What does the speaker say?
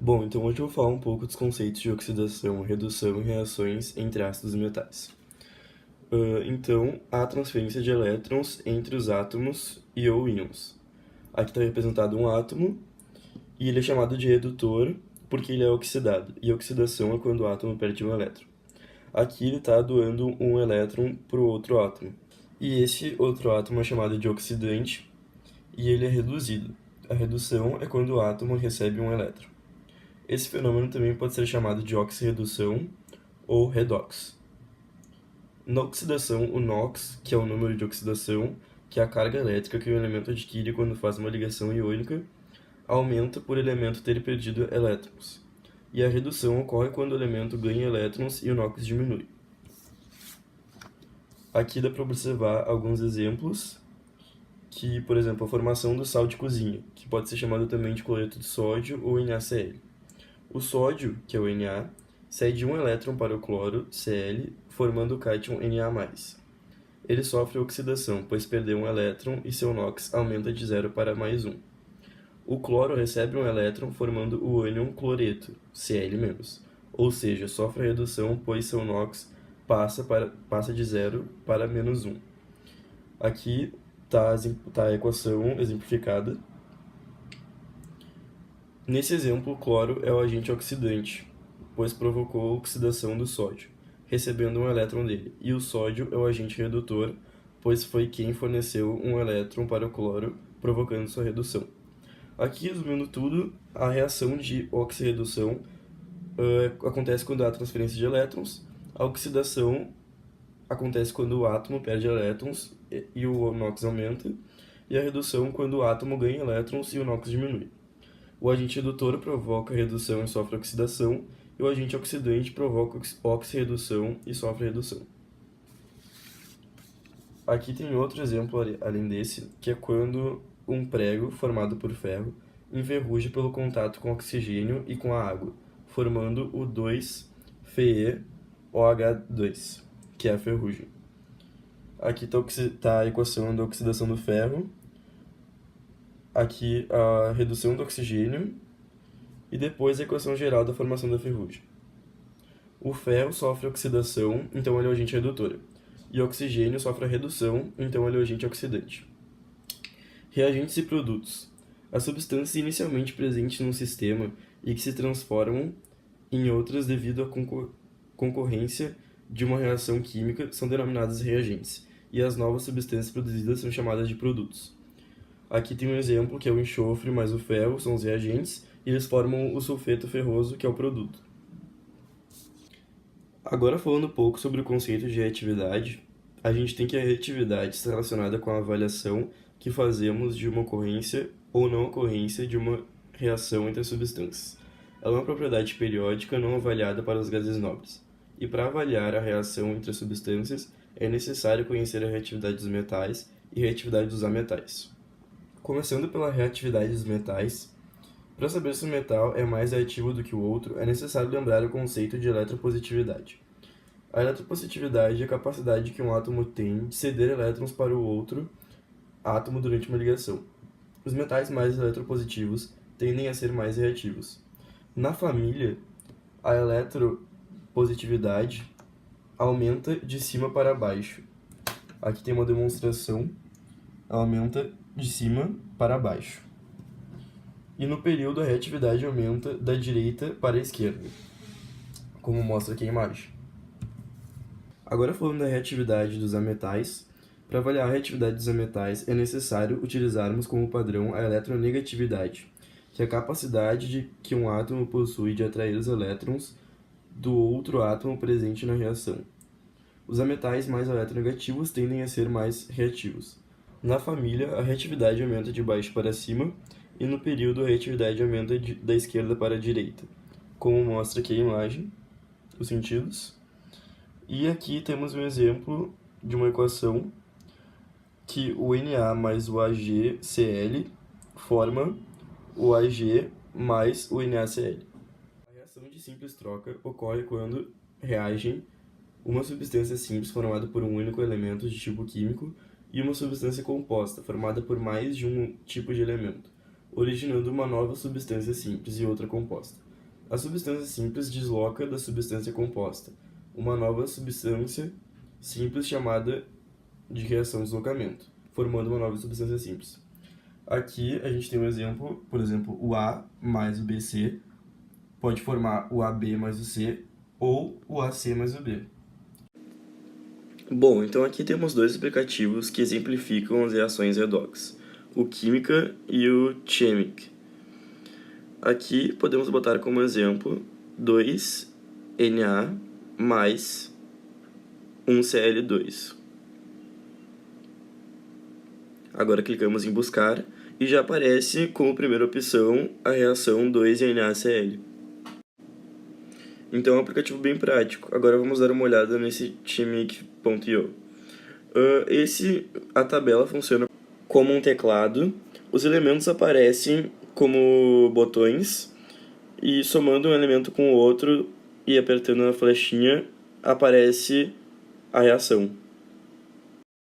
Bom, então hoje eu vou falar um pouco dos conceitos de oxidação, redução e reações entre ácidos e metais. Então, há transferência de elétrons entre os átomos e ou íons. Aqui está representado um átomo e ele é chamado de redutor porque ele é oxidado. E oxidação é quando o átomo perde um elétron. Aqui ele está doando um elétron para o outro átomo. E esse outro átomo é chamado de oxidante e ele é reduzido. A redução é quando o átomo recebe um elétron. Esse fenômeno também pode ser chamado de oxirredução ou redox. Na oxidação, o NOx, que é o número de oxidação, que é a carga elétrica que o elemento adquire quando faz uma ligação iônica, aumenta por elemento ter perdido elétrons. E a redução ocorre quando o elemento ganha elétrons e o NOx diminui. Aqui dá para observar alguns exemplos, que, por exemplo, a formação do sal de cozinha, que pode ser chamado também de cloreto de sódio ou NaCl. O sódio, que é o Na, cede um elétron para o cloro, Cl, formando o cátion Na+. Ele sofre oxidação, pois perdeu um elétron e seu NOx aumenta de 0 para +1. O cloro recebe um elétron, formando o ânion cloreto, Cl-, ou seja, sofre redução, pois seu NOx passa de 0 para -1. Aqui está a equação exemplificada. Nesse exemplo, o cloro é o agente oxidante, pois provocou a oxidação do sódio, recebendo um elétron dele, e o sódio é o agente redutor, pois foi quem forneceu um elétron para o cloro, provocando sua redução. Aqui, resumindo tudo, a reação de oxirredução acontece quando há transferência de elétrons, a oxidação acontece quando o átomo perde elétrons e o NOx aumenta, e a redução quando o átomo ganha elétrons e o NOx diminui. O agente redutor provoca redução e sofre oxidação, e o agente oxidante provoca oxirredução e sofre redução. Aqui tem outro exemplo além desse, que é quando um prego formado por ferro enferruja pelo contato com oxigênio e com a água, formando o 2FeOH2, que é a ferrugem. Aqui está a equação da oxidação do ferro, aqui a redução do oxigênio e depois a equação geral da formação da ferrugem. O ferro sofre oxidação, então ele é o agente redutor, e o oxigênio sofre a redução, então ele é o agente oxidante. Reagentes e produtos. As substâncias inicialmente presentes num sistema e que se transformam em outras devido à concorrência de uma reação química são denominadas reagentes, e as novas substâncias produzidas são chamadas de produtos. Aqui tem um exemplo que é o enxofre mais o ferro, são os reagentes, e eles formam o sulfeto ferroso, que é o produto. Agora falando um pouco sobre o conceito de reatividade, a gente tem que a reatividade está relacionada com a avaliação que fazemos de uma ocorrência ou não ocorrência de uma reação entre as substâncias. Ela é uma propriedade periódica não avaliada para os gases nobres. E para avaliar a reação entre as substâncias, é necessário conhecer a reatividade dos metais e a reatividade dos ametais. Começando pela reatividade dos metais, para saber se um metal é mais reativo do que o outro, é necessário lembrar o conceito de eletropositividade. A eletropositividade é a capacidade que um átomo tem de ceder elétrons para o outro átomo durante uma ligação. Os metais mais eletropositivos tendem a ser mais reativos. Na família, a eletropositividade aumenta de cima para baixo. Aqui tem uma demonstração, ela aumenta de cima para baixo. E no período a reatividade aumenta da direita para a esquerda, como mostra aqui a imagem. Agora falando da reatividade dos ametais, para avaliar a reatividade dos ametais é necessário utilizarmos como padrão a eletronegatividade, que é a capacidade que um átomo possui de atrair os elétrons do outro átomo presente na reação. Os ametais mais eletronegativos tendem a ser mais reativos. Na família, a reatividade aumenta de baixo para cima, e no período a reatividade aumenta da esquerda para a direita, como mostra aqui a imagem, os sentidos. E aqui temos um exemplo de uma equação que o Na mais o AgCl forma o Ag mais o NaCl. A reação de simples troca ocorre quando reagem uma substância simples formada por um único elemento de tipo químico e uma substância composta formada por mais de um tipo de elemento, originando uma nova substância simples e outra composta. A substância simples desloca da substância composta uma nova substância simples chamada de reação de deslocamento, formando uma nova substância simples. Aqui a gente tem um exemplo, por exemplo, o A mais o BC pode formar o AB mais o C ou o AC mais o B. Bom, então aqui temos dois aplicativos que exemplificam as reações redox, o química e o chemic. Aqui podemos botar como exemplo 2Na mais 1Cl2. Agora clicamos em buscar e já aparece como primeira opção a reação 2NaCl. Então é um aplicativo bem prático. Agora vamos dar uma olhada nesse chemic.io. A tabela funciona como um teclado. Os elementos aparecem como botões e somando um elemento com o outro e apertando a flechinha aparece a reação.